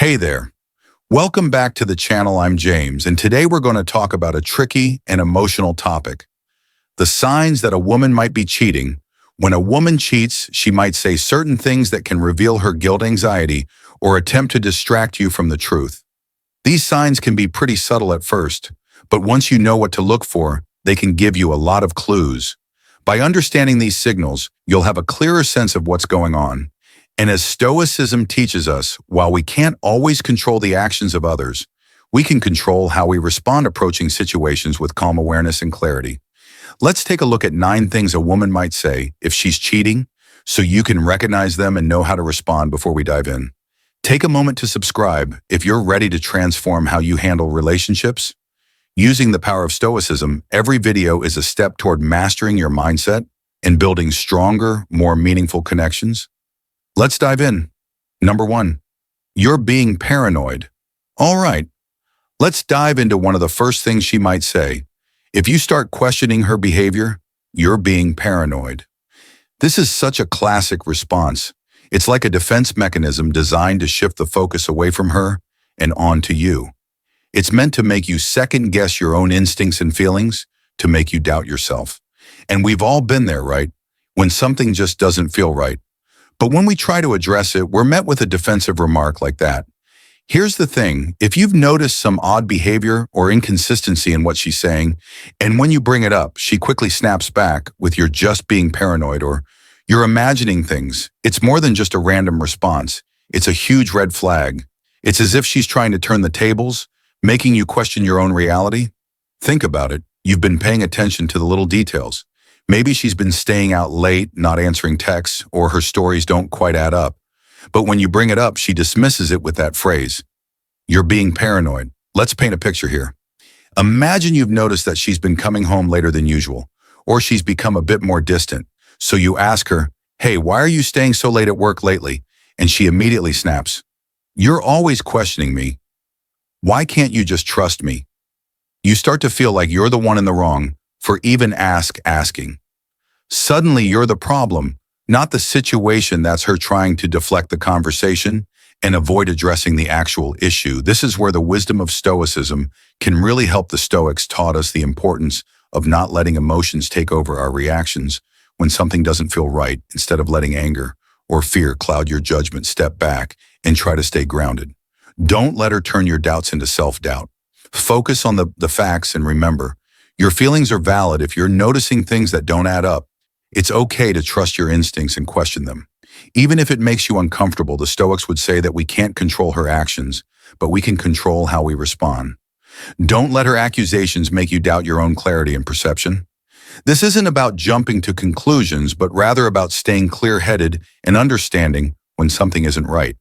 Hey there. Welcome back to the channel. I'm James, and today we're going to talk about a tricky and emotional topic. The signs that a woman might be cheating. When a woman cheats, she might say certain things that can reveal her guilt, anxiety, or attempt to distract you from the truth. These signs can be pretty subtle at first, but once you know what to look for, they can give you a lot of clues. By understanding these signals, you'll have a clearer sense of what's going on. And as Stoicism teaches us, while we can't always control the actions of others, we can control how we respond approaching situations with calm awareness and clarity. Let's take a look at 9 things a woman might say if she's cheating, so you can recognize them and know how to respond before we dive in. Take a moment to subscribe if you're ready to transform how you handle relationships. Using the power of Stoicism, every video is a step toward mastering your mindset and building stronger, more meaningful connections. Let's dive in. Number 1, you're being paranoid. All right, let's dive into one of the first things she might say. If you start questioning her behavior, you're being paranoid. This is such a classic response. It's like a defense mechanism designed to shift the focus away from her and onto you. It's meant to make you second-guess your own instincts and feelings, to make you doubt yourself. And we've all been there, right? When something just doesn't feel right. But when we try to address it, we're met with a defensive remark like that. Here's the thing, if you've noticed some odd behavior or inconsistency in what she's saying, and when you bring it up, she quickly snaps back with "you're just being paranoid" or "you're imagining things," it's more than just a random response. It's a huge red flag. It's as if she's trying to turn the tables, making you question your own reality. Think about it. You've been paying attention to the little details. Maybe she's been staying out late, not answering texts, or her stories don't quite add up. But when you bring it up, she dismisses it with that phrase, "you're being paranoid." Let's paint a picture here. Imagine you've noticed that she's been coming home later than usual, or she's become a bit more distant. So you ask her, "Hey, why are you staying so late at work lately?" And she immediately snaps, "You're always questioning me. Why can't you just trust me?" You start to feel like you're the one in the wrong for even asking. Suddenly you're the problem, not the situation. That's her trying to deflect the conversation and avoid addressing the actual issue. This is where the wisdom of Stoicism can really help. The Stoics taught us the importance of not letting emotions take over our reactions when something doesn't feel right. Instead of letting anger or fear cloud your judgment, step back and try to stay grounded. Don't let her turn your doubts into self-doubt. Focus on the facts and remember, your feelings are valid. If you're noticing things that don't add up, it's okay to trust your instincts and question them. Even if it makes you uncomfortable, the Stoics would say that we can't control her actions, but we can control how we respond. Don't let her accusations make you doubt your own clarity and perception. This isn't about jumping to conclusions, but rather about staying clear-headed and understanding when something isn't right.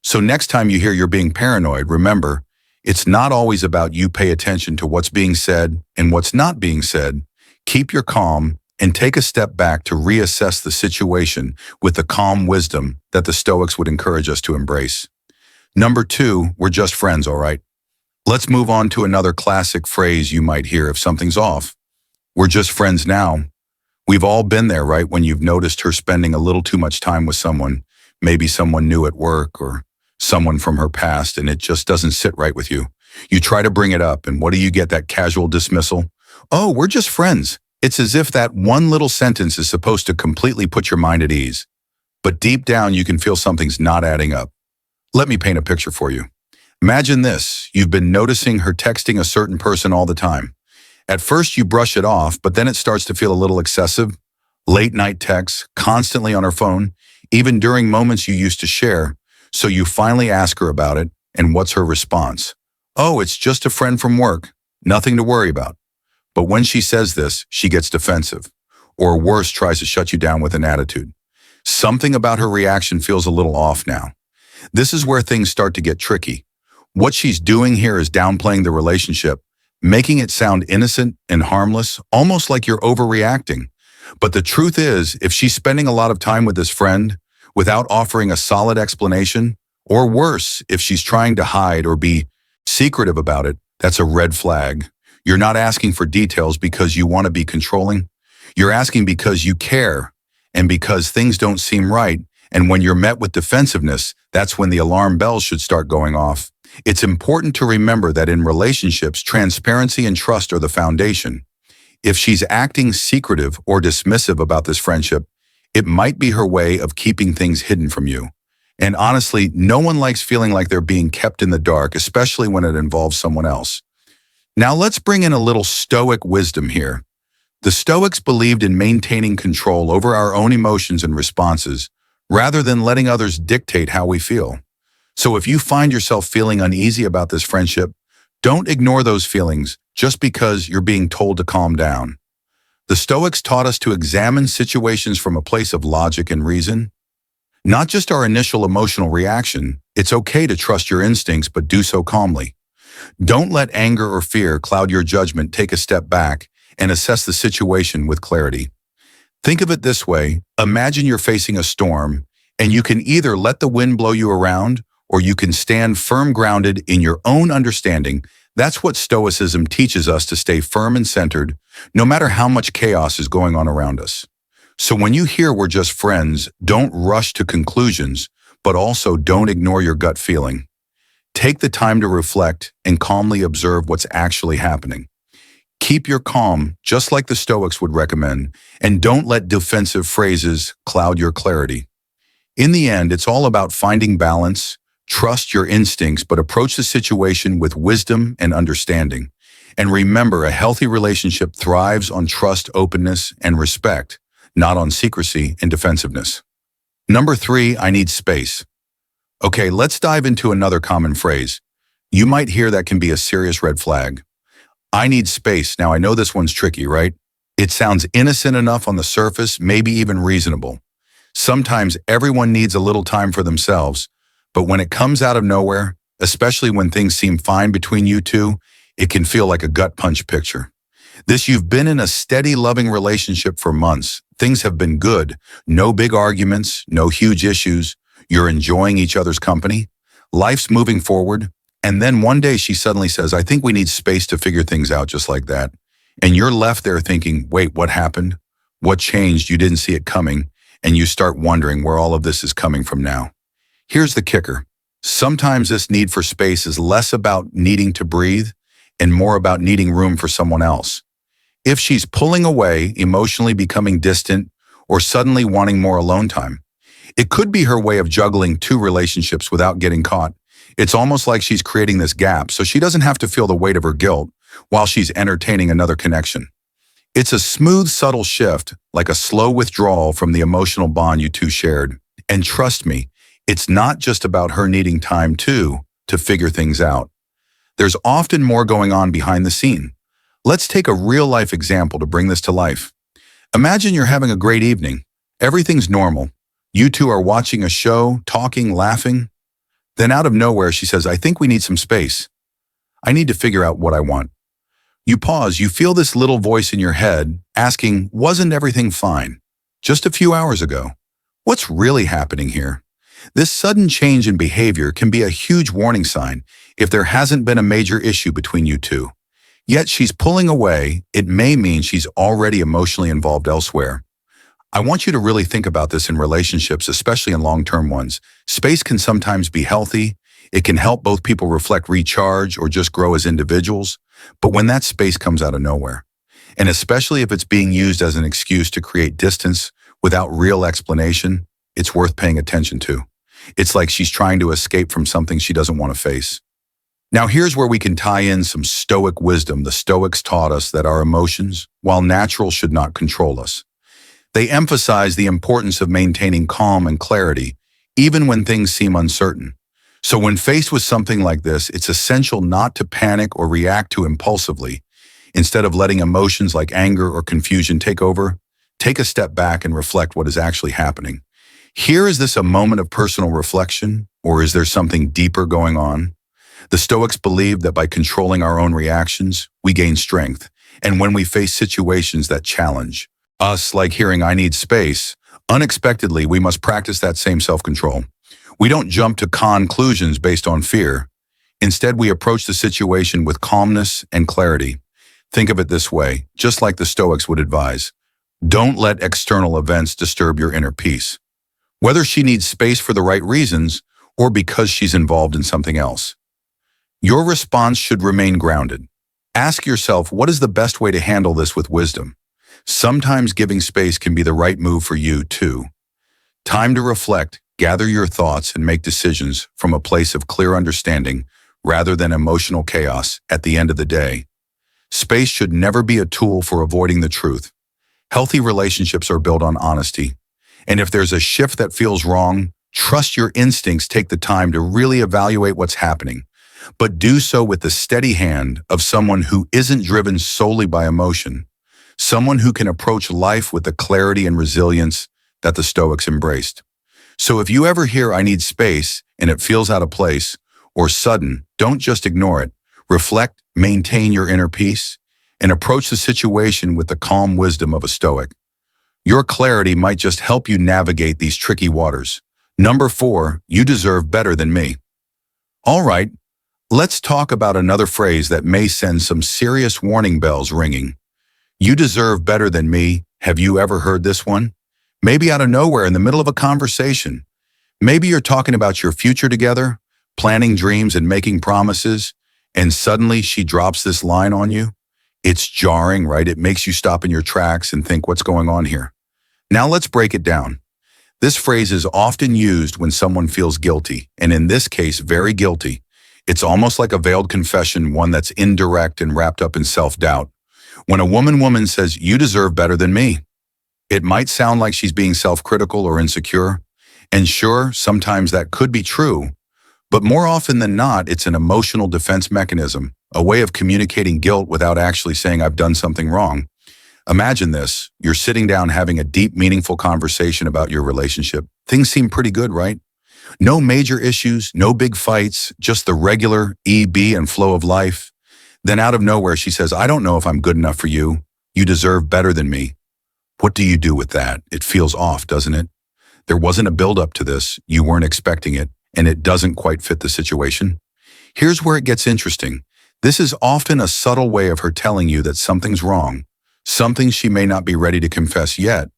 So next time you hear "you're being paranoid," remember, it's not always about you. Pay attention to what's being said and what's not being said. Keep your calm and take a step back to reassess the situation with the calm wisdom that the Stoics would encourage us to embrace. Number 2, we're just friends, all right? Let's move on to another classic phrase you might hear if something's off. We're just friends now. We've all been there, right? When you've noticed her spending a little too much time with someone, maybe someone new at work or someone from her past, and it just doesn't sit right with you. You try to bring it up, and what do you get? That casual dismissal. "Oh, we're just friends." It's as if that one little sentence is supposed to completely put your mind at ease. But deep down, you can feel something's not adding up. Let me paint a picture for you. Imagine this. You've been noticing her texting a certain person all the time. At first, you brush it off, but then it starts to feel a little excessive. Late night texts, constantly on her phone, even during moments you used to share. So you finally ask her about it, and what's her response? "Oh, it's just a friend from work. Nothing to worry about." But when she says this, she gets defensive, or worse, tries to shut you down with an attitude. Something about her reaction feels a little off now. This is where things start to get tricky. What she's doing here is downplaying the relationship, making it sound innocent and harmless, almost like you're overreacting. But the truth is, if she's spending a lot of time with this friend without offering a solid explanation, or worse, if she's trying to hide or be secretive about it, that's a red flag. You're not asking for details because you want to be controlling. You're asking because you care and because things don't seem right. And when you're met with defensiveness, That's when the alarm bells should start going off. It's important to remember that in relationships, transparency and trust are the foundation. If she's acting secretive or dismissive about this friendship, it might be her way of keeping things hidden from you. And honestly, no one likes feeling like they're being kept in the dark, especially when it involves someone else. Now let's bring in a little Stoic wisdom here. The Stoics believed in maintaining control over our own emotions and responses, rather than letting others dictate how we feel. So if you find yourself feeling uneasy about this friendship, don't ignore those feelings just because you're being told to calm down. The Stoics taught us to examine situations from a place of logic and reason, not just our initial emotional reaction. It's okay to trust your instincts, but do so calmly. Don't let anger or fear cloud your judgment. Take a step back and assess the situation with clarity. Think of it this way. Imagine you're facing a storm, and you can either let the wind blow you around, or you can stand firm grounded in your own understanding. That's what Stoicism teaches us, to stay firm and centered, no matter how much chaos is going on around us. So when you hear we're just friends, don't rush to conclusions, but also don't ignore your gut feeling. Take the time to reflect and calmly observe what's actually happening. Keep your calm, just like the Stoics would recommend, and don't let defensive phrases cloud your clarity. In the end, it's all about finding balance. Trust your instincts, but approach the situation with wisdom and understanding. And remember, a healthy relationship thrives on trust, openness, and respect, not on secrecy and defensiveness. Number 3, I need space. Okay, let's dive into another common phrase. You might hear that can be a serious red flag. I need space. Now, I know this one's tricky, right? It sounds innocent enough on the surface, maybe even reasonable. Sometimes everyone needs a little time for themselves, but when it comes out of nowhere, especially when things seem fine between you two, it can feel like a gut punch picture. You've been in a steady, loving relationship for months. Things have been good. No big arguments, no huge issues. You're enjoying each other's company. Life's moving forward. And then one day she suddenly says, I think we need space to figure things out, just like that. And you're left there thinking, wait, what happened? What changed? You didn't see it coming. And you start wondering where all of this is coming from now. Here's the kicker. Sometimes this need for space is less about needing to breathe and more about needing room for someone else. If she's pulling away, emotionally becoming distant, or suddenly wanting more alone time, it could be her way of juggling 2 relationships without getting caught. It's almost like she's creating this gap so she doesn't have to feel the weight of her guilt while she's entertaining another connection. It's a smooth, subtle shift, like a slow withdrawal from the emotional bond you two shared. And trust me, it's not just about her needing time too to figure things out. There's often more going on behind the scene. Let's take a real-life example to bring this to life. Imagine you're having a great evening. Everything's normal. You two are watching a show, talking, laughing. Then out of nowhere, she says, I think we need some space. I need to figure out what I want. You pause. You feel this little voice in your head asking, wasn't everything fine just a few hours ago? What's really happening here? This sudden change in behavior can be a huge warning sign if there hasn't been a major issue between you two. Yet she's pulling away. It may mean she's already emotionally involved elsewhere. I want you to really think about this in relationships, especially in long-term ones. Space can sometimes be healthy. It can help both people reflect, recharge, or just grow as individuals. But when that space comes out of nowhere, and especially if it's being used as an excuse to create distance without real explanation, it's worth paying attention to. It's like she's trying to escape from something she doesn't want to face. Now here's where we can tie in some Stoic wisdom. The Stoics taught us that our emotions, while natural, should not control us. They emphasize the importance of maintaining calm and clarity, even when things seem uncertain. So when faced with something like this, it's essential not to panic or react too impulsively. Instead of letting emotions like anger or confusion take over, take a step back and reflect what is actually happening. Is this a moment of personal reflection, or is there something deeper going on? The Stoics believed that by controlling our own reactions, we gain strength. And when we face situations that challenge us, like hearing I need space, unexpectedly, we must practice that same self-control. We don't jump to conclusions based on fear. Instead, we approach the situation with calmness and clarity. Think of it this way, just like the Stoics would advise. Don't let external events disturb your inner peace. Whether she needs space for the right reasons or because she's involved in something else. Your response should remain grounded. Ask yourself, what is the best way to handle this with wisdom? Sometimes giving space can be the right move for you, too. Time to reflect, gather your thoughts, and make decisions from a place of clear understanding rather than emotional chaos at the end of the day. Space should never be a tool for avoiding the truth. Healthy relationships are built on honesty. And if there's a shift that feels wrong, trust your instincts, take the time to really evaluate what's happening, but do so with the steady hand of someone who isn't driven solely by emotion, someone who can approach life with the clarity and resilience that the Stoics embraced. So if you ever hear "I need space" and it feels out of place or sudden, don't just ignore it. Reflect, maintain your inner peace, and approach the situation with the calm wisdom of a Stoic. Your clarity might just help you navigate these tricky waters. Number 4, you deserve better than me. All right, let's talk about another phrase that may send some serious warning bells ringing. You deserve better than me. Have you ever heard this one? Maybe out of nowhere in the middle of a conversation. Maybe you're talking about your future together, planning dreams and making promises, and suddenly she drops this line on you. It's jarring, right? It makes you stop in your tracks and think, what's going on here? Now let's break it down. This phrase is often used when someone feels guilty, and in this case, very guilty. It's almost like a veiled confession, one that's indirect and wrapped up in self-doubt. When a woman says, "You deserve better than me," it might sound like she's being self-critical or insecure. And sure, sometimes that could be true, but more often than not, it's an emotional defense mechanism, a way of communicating guilt without actually saying, "I've done something wrong." Imagine this. You're sitting down having a deep, meaningful conversation about your relationship. Things seem pretty good, right? No major issues, no big fights, just the regular EB and flow of life. Then out of nowhere, she says, "I don't know if I'm good enough for you. You deserve better than me." What do you do with that? It feels off, doesn't it? There wasn't a build-up to this. You weren't expecting it, and it doesn't quite fit the situation. Here's where it gets interesting. This is often a subtle way of her telling you that something's wrong, something she may not be ready to confess yet.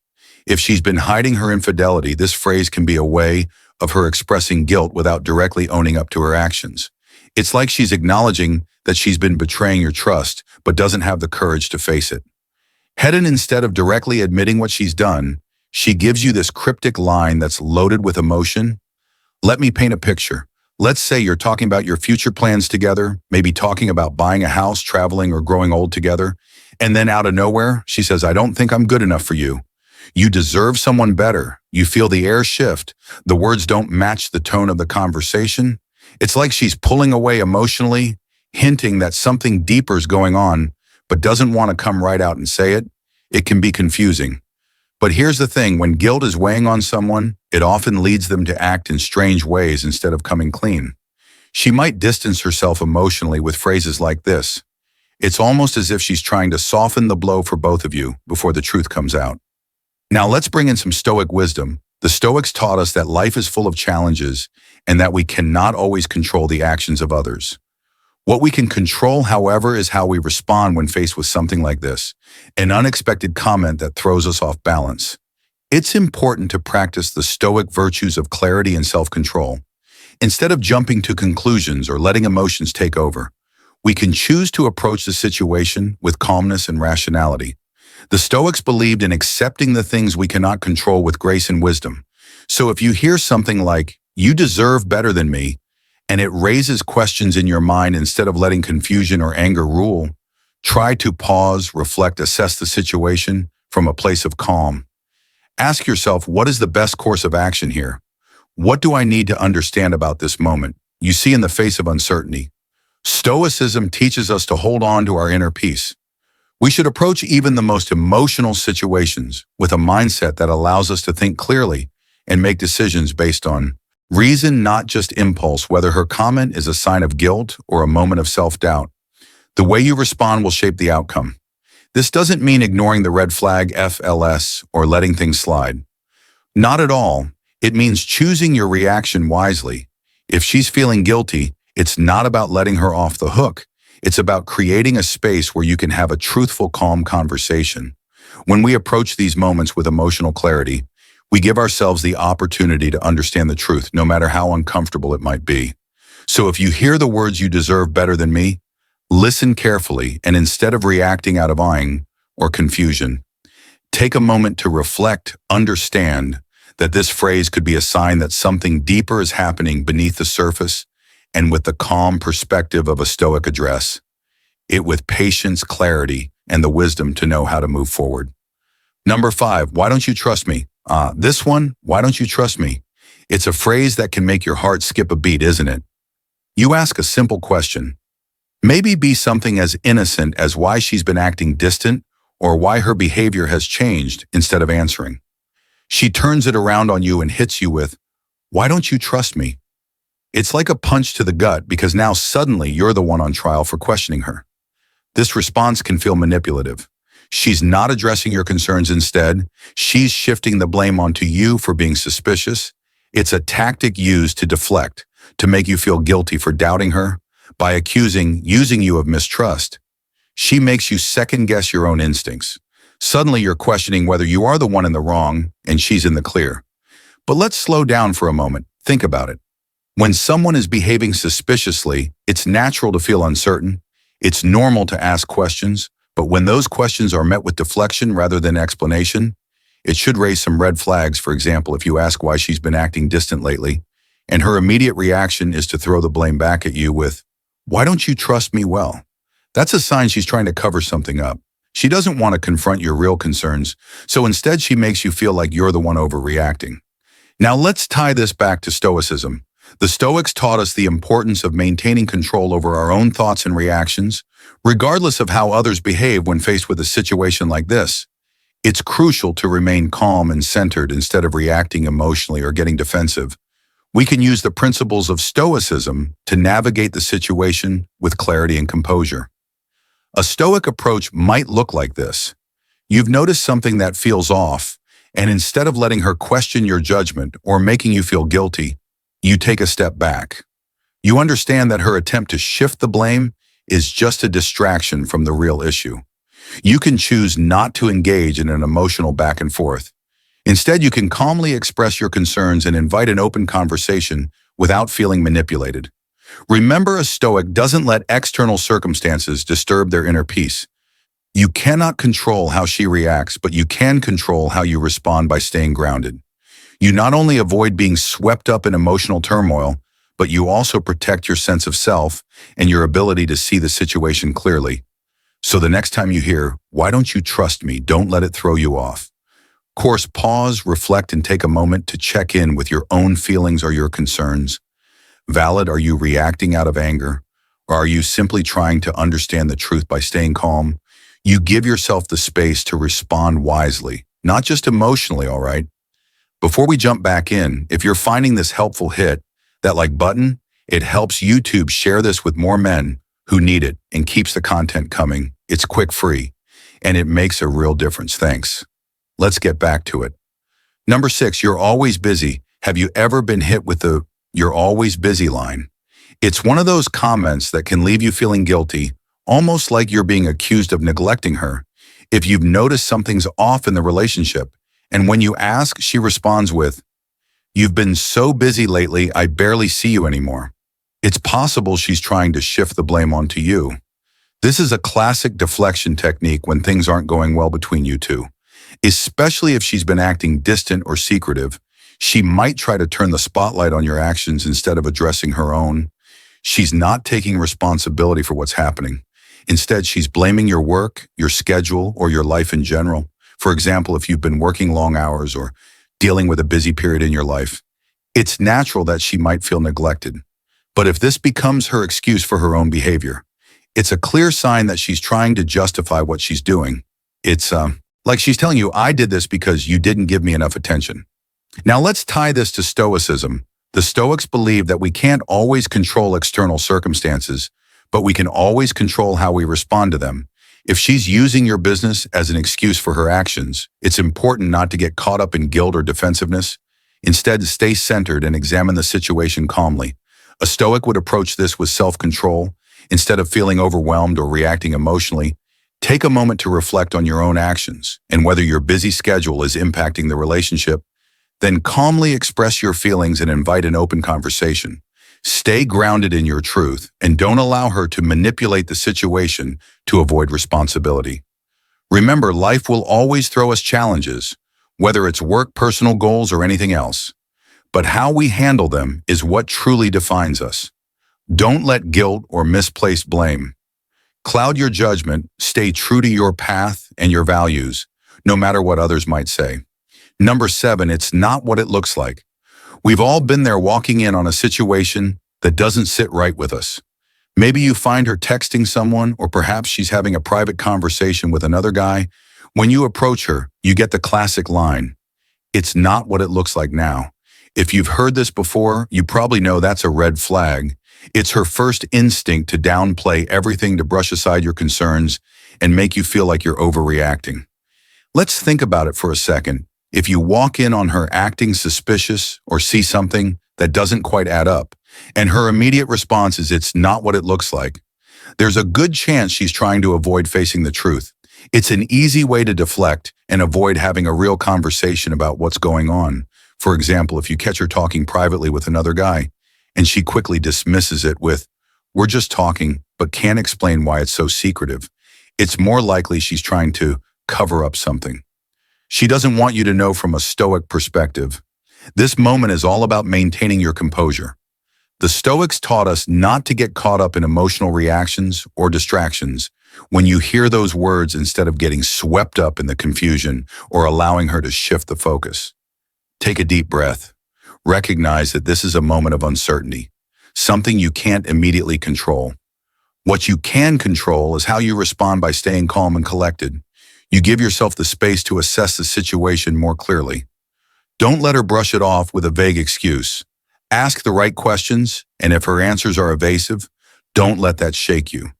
If she's been hiding her infidelity, this phrase can be a way of her expressing guilt without directly owning up to her actions. It's like she's acknowledging that she's been betraying your trust, but doesn't have the courage to face it. Hidden, instead of directly admitting what she's done, she gives you this cryptic line that's loaded with emotion. Let me paint a picture. Let's say you're talking about your future plans together, maybe talking about buying a house, traveling, or growing old together. And then out of nowhere, she says, "I don't think I'm good enough for you. You deserve someone better." You feel the air shift. The words don't match the tone of the conversation. It's like she's pulling away emotionally, hinting that something deeper is going on, but doesn't want to come right out and say it. It can be confusing. But here's the thing, when guilt is weighing on someone, it often leads them to act in strange ways instead of coming clean. She might distance herself emotionally with phrases like this. It's almost as if she's trying to soften the blow for both of you before the truth comes out. Now let's bring in some Stoic wisdom. The Stoics taught us that life is full of challenges and that we cannot always control the actions of others. What we can control, however, is how we respond when faced with something like this, an unexpected comment that throws us off balance. It's important to practice the Stoic virtues of clarity and self-control. Instead of jumping to conclusions or letting emotions take over, we can choose to approach the situation with calmness and rationality. The Stoics believed in accepting the things we cannot control with grace and wisdom. So if you hear something like, "You deserve better than me," and it raises questions in your mind, instead of letting confusion or anger rule, try to pause, reflect, assess the situation from a place of calm. Ask yourself, what is the best course of action here? What do I need to understand about this moment? You see, in the face of uncertainty, Stoicism teaches us to hold on to our inner peace. We should approach even the most emotional situations with a mindset that allows us to think clearly and make decisions based on reason, not just impulse, whether her comment is a sign of guilt or a moment of self-doubt. The way you respond will shape the outcome. This doesn't mean ignoring the red flag FLS or letting things slide. Not at all. It means choosing your reaction wisely. If she's feeling guilty, it's not about letting her off the hook. It's about creating a space where you can have a truthful, calm conversation. When we approach these moments with emotional clarity, We give ourselves the opportunity to understand the truth, no matter how uncomfortable it might be. So if you hear the words "you deserve better than me," listen carefully, and instead of reacting out of anger or confusion, take a moment to reflect, understand that this phrase could be a sign that something deeper is happening beneath the surface, and with the calm perspective of a Stoic address it with patience, clarity, and the wisdom to know how to move forward. Number 5, why don't you trust me? This one, why don't you trust me? It's a phrase that can make your heart skip a beat, isn't it? You ask a simple question. Maybe be something as innocent as why she's been acting distant or why her behavior has changed instead of answering. She turns it around on you and hits you with, "Why don't you trust me?" It's like a punch to the gut because now suddenly you're the one on trial for questioning her. This response can feel manipulative. She's not addressing your concerns. Instead, she's shifting the blame onto you for being suspicious. It's a tactic used to deflect, to make you feel guilty for doubting her. By using you of mistrust, she makes you second-guess your own instincts. Suddenly you're questioning whether you are the one in the wrong and she's in the clear. But let's slow down for a moment. Think about it. When someone is behaving suspiciously, it's natural to feel uncertain. It's normal to ask questions, but when those questions are met with deflection rather than explanation, it should raise some red flags. For example, if you ask why she's been acting distant lately, and her immediate reaction is to throw the blame back at you with, "Why don't you trust me?" Well, that's a sign she's trying to cover something up. She doesn't want to confront your real concerns, so instead she makes you feel like you're the one overreacting. Now let's tie this back to Stoicism. The Stoics taught us the importance of maintaining control over our own thoughts and reactions, regardless of how others behave when faced with a situation like this. It's crucial to remain calm and centered instead of reacting emotionally or getting defensive. We can use the principles of Stoicism to navigate the situation with clarity and composure. A Stoic approach might look like this. You've noticed something that feels off, and instead of letting her question your judgment or making you feel guilty, you take a step back. You understand that her attempt to shift the blame is just a distraction from the real issue. You can choose not to engage in an emotional back and forth. Instead, you can calmly express your concerns and invite an open conversation without feeling manipulated. Remember, a Stoic doesn't let external circumstances disturb their inner peace. You cannot control how she reacts, but you can control how you respond by staying grounded. You not only avoid being swept up in emotional turmoil, but you also protect your sense of self and your ability to see the situation clearly. So the next time you hear, "Why don't you trust me?" don't let it throw you off. Of course, pause, reflect, and take a moment to check in with your own feelings or your concerns. Valid, are you reacting out of anger? Or are you simply trying to understand the truth by staying calm? You give yourself the space to respond wisely, not just emotionally, all right? Before we jump back in, if you're finding this helpful, hit that like button. It helps YouTube share this with more men who need it and keeps the content coming. It's quick, free, and it makes a real difference. Thanks. Let's get back to it. Number 6, you're always busy. Have you ever been hit with the "you're always busy" line? It's one of those comments that can leave you feeling guilty, almost like you're being accused of neglecting her. If you've noticed something's off in the relationship, and when you ask, she responds with, "You've been so busy lately, I barely see you anymore." It's possible she's trying to shift the blame onto you. This is a classic deflection technique when things aren't going well between you two. Especially if she's been acting distant or secretive, she might try to turn the spotlight on your actions instead of addressing her own. She's not taking responsibility for what's happening. Instead, she's blaming your work, your schedule, or your life in general. For example, if you've been working long hours or dealing with a busy period in your life, it's natural that she might feel neglected. But if this becomes her excuse for her own behavior, it's a clear sign that she's trying to justify what she's doing. It's like she's telling you, "I did this because you didn't give me enough attention." Now let's tie this to Stoicism. The Stoics believe that we can't always control external circumstances, but we can always control how we respond to them. If she's using your business as an excuse for her actions, it's important not to get caught up in guilt or defensiveness. Instead, stay centered and examine the situation calmly. A Stoic would approach this with self-control. Instead of feeling overwhelmed or reacting emotionally, take a moment to reflect on your own actions and whether your busy schedule is impacting the relationship. Then calmly express your feelings and invite an open conversation. Stay grounded in your truth and don't allow her to manipulate the situation to avoid responsibility. Remember, life will always throw us challenges, whether it's work, personal goals, or anything else. But how we handle them is what truly defines us. Don't let guilt or misplaced blame cloud your judgment. Stay true to your path and your values, no matter what others might say. Number 7, it's not what it looks like. We've all been there, walking in on a situation that doesn't sit right with us. Maybe you find her texting someone, or perhaps she's having a private conversation with another guy. When you approach her, you get the classic line, "It's not what it looks like now." If you've heard this before, you probably know that's a red flag. It's her first instinct to downplay everything, to brush aside your concerns and make you feel like you're overreacting. Let's think about it for a second. If you walk in on her acting suspicious or see something that doesn't quite add up, and her immediate response is, "It's not what it looks like," there's a good chance she's trying to avoid facing the truth. It's an easy way to deflect and avoid having a real conversation about what's going on. For example, if you catch her talking privately with another guy, and she quickly dismisses it with, "We're just talking," but can't explain why it's so secretive, it's more likely she's trying to cover up something. She doesn't want you to know. From a Stoic perspective, this moment is all about maintaining your composure. The Stoics taught us not to get caught up in emotional reactions or distractions. When you hear those words, instead of getting swept up in the confusion or allowing her to shift the focus, take a deep breath. Recognize that this is a moment of uncertainty, something you can't immediately control. What you can control is how you respond. By staying calm and collected, you give yourself the space to assess the situation more clearly. Don't let her brush it off with a vague excuse. Ask the right questions, and if her answers are evasive, don't let that shake you.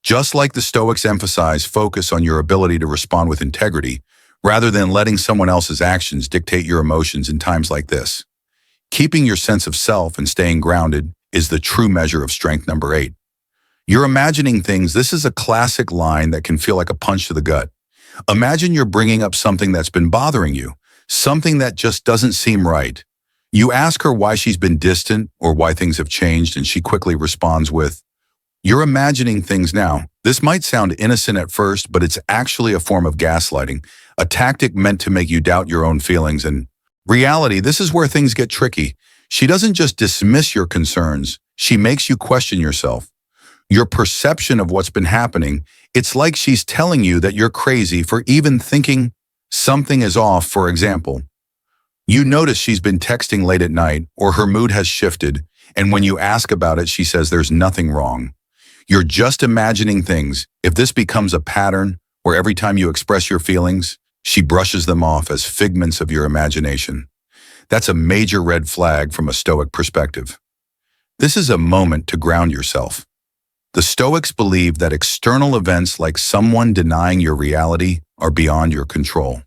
Just like the Stoics emphasize, focus on your ability to respond with integrity, rather than letting someone else's actions dictate your emotions in times like this. Keeping your sense of self and staying grounded is the true measure of strength. Number 8. You're imagining things. This is a classic line that can feel like a punch to the gut. Imagine you're bringing up something that's been bothering you, something that just doesn't seem right. You ask her why she's been distant or why things have changed, and she quickly responds with, "You're imagining things now." This might sound innocent at first, but it's actually a form of gaslighting, a tactic meant to make you doubt your own feelings. And reality, this is where things get tricky. She doesn't just dismiss your concerns, she makes you question yourself, your perception of what's been happening. It's like she's telling you that you're crazy for even thinking something is off. For example, you notice she's been texting late at night, or her mood has shifted, and when you ask about it, she says there's nothing wrong. You're just imagining things. If this becomes a pattern, where every time you express your feelings, she brushes them off as figments of your imagination, that's a major red flag from a Stoic perspective. This is a moment to ground yourself. The Stoics believe that external events, like someone denying your reality, are beyond your control.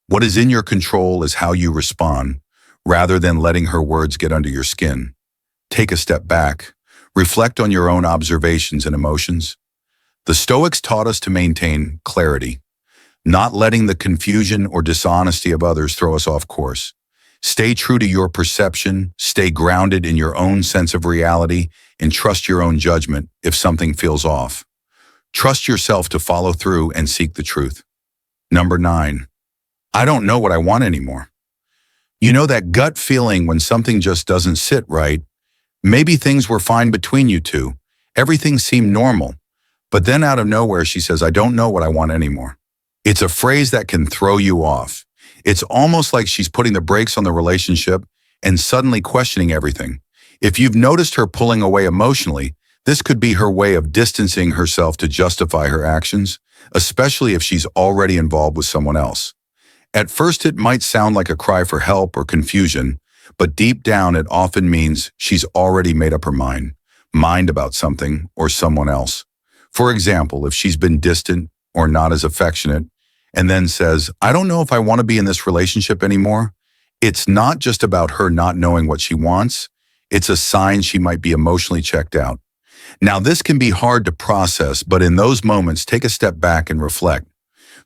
What is in your control is how you respond, rather than letting her words get under your skin. Take a step back. Reflect on your own observations and emotions. The Stoics taught us to maintain clarity, not letting the confusion or dishonesty of others throw us off course. Stay true to your perception, stay grounded in your own sense of reality, and trust your own judgment if something feels off. Trust yourself to follow through and seek the truth. Number 9, I don't know what I want anymore. You know that gut feeling when something just doesn't sit right? Maybe things were fine between you two. Everything seemed normal. But then out of nowhere, she says, "I don't know what I want anymore." It's a phrase that can throw you off. It's almost like she's putting the brakes on the relationship and suddenly questioning everything. If you've noticed her pulling away emotionally, this could be her way of distancing herself to justify her actions, especially if she's already involved with someone else. At first, it might sound like a cry for help or confusion, but deep down, it often means she's already made up her mind about something or someone else. For example, if she's been distant or not as affectionate, and then says, "I don't know if I want to be in this relationship anymore," it's not just about her not knowing what she wants. It's a sign she might be emotionally checked out. Now, this can be hard to process, but in those moments, take a step back and reflect.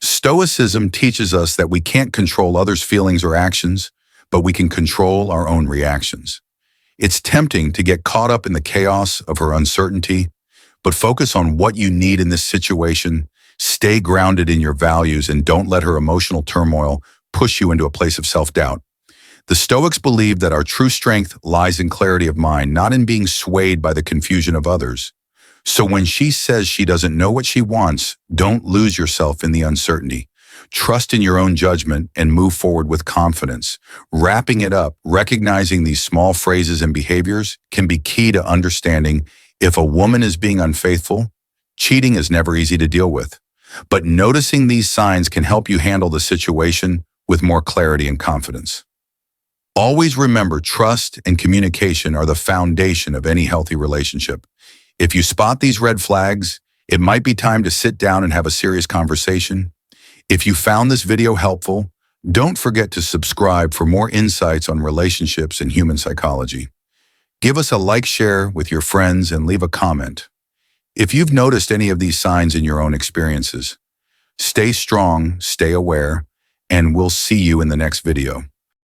Stoicism teaches us that we can't control others' feelings or actions, but we can control our own reactions. It's tempting to get caught up in the chaos of her uncertainty, but focus on what you need in this situation. Stay grounded in your values and don't let her emotional turmoil push you into a place of self-doubt. The Stoics believe that our true strength lies in clarity of mind, not in being swayed by the confusion of others. So when she says she doesn't know what she wants, don't lose yourself in the uncertainty. Trust in your own judgment and move forward with confidence. Wrapping it up, recognizing these small phrases and behaviors can be key to understanding if a woman is being unfaithful. Cheating is never easy to deal with, but noticing these signs can help you handle the situation with more clarity and confidence. Always remember, trust and communication are the foundation of any healthy relationship. If you spot these red flags, it might be time to sit down and have a serious conversation. If you found this video helpful, don't forget to subscribe for more insights on relationships and human psychology. Give us a like, share with your friends, and leave a comment. If you've noticed any of these signs in your own experiences, stay strong, stay aware, and we'll see you in the next video.